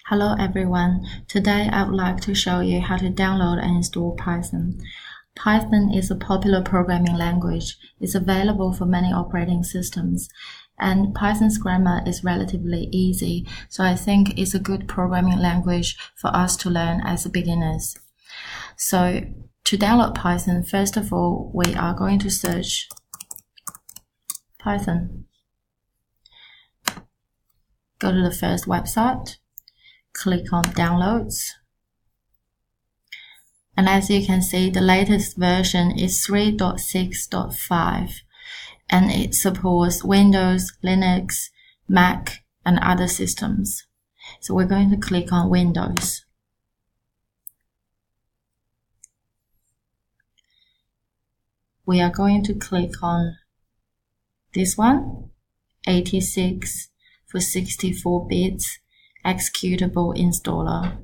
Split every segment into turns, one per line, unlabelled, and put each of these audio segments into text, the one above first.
Hello everyone, today I would like to show you how to download and install Python. Python is a popular programming language. It's available for many operating systems, and Python's grammar is relatively easy, so I think it's a good programming language for us to learn as beginners. So to download Python, first of all, we are going to search Python. Go to the first website. Click on Downloads. And as you can see, the latest version is 3.6.5 and it supports Windows, Linux, Mac, and other systems. So we're going to click on Windows. We are going to click on this one, 86 for 64 bits. Executable installer.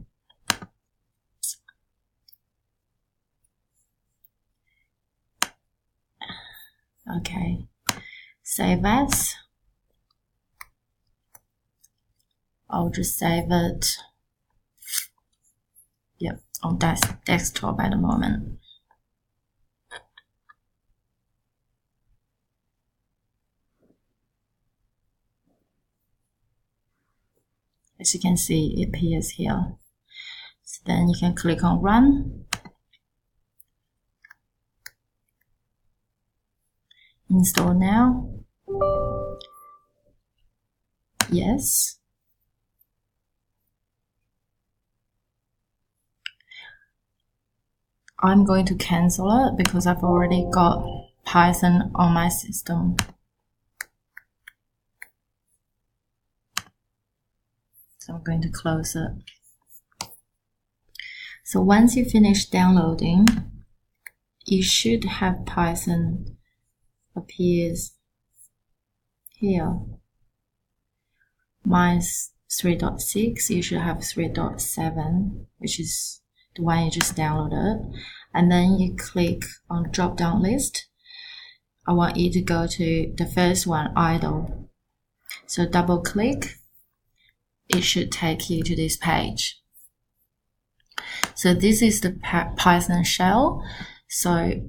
Okay, save as. I'll just save it, on desktop at the moment. As you can see, it appears here. So then you can click on Run. Install now. Yes. I'm going to cancel it because I've already got Python on my system. So I'm going to close it. So once you finish downloading, you should have Python appears here. Mine's 3.6, you should have 3.7, which is the one you just downloaded. And then you click on drop down list. I want you to go to the first one, idle. So double click. It should take you to this page. So this is the Python shell. So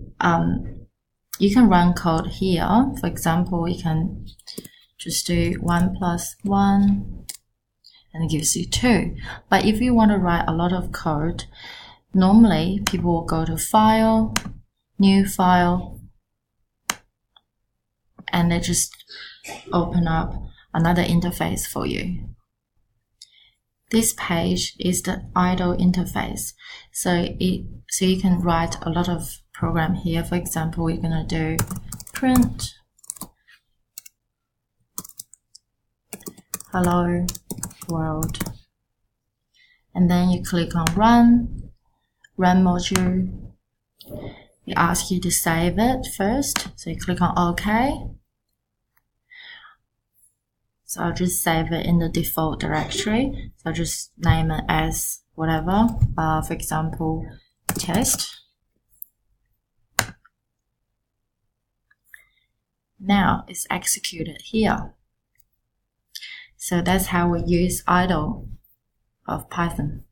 you can run code here. For example, you can just do 1 + 1 and it gives you 2. But if you want to write a lot of code, normally people will go to File, New File, and they just open up another interface for you. This page is the idle interface. So you can write a lot of program here. For example, we're going to do print hello world. And then you click on run module. It asks you to save it first. So you click on OK. So I'll just save it in the default directory. So I'll just name it as whatever. For example, test. Now it's executed here. So that's how we use idle of Python.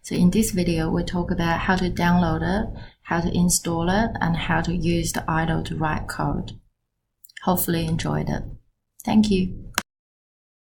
So in this video, we'll talk about how to download it, how to install it, and how to use the idle to write code. Hopefully you enjoyed it. Thank you.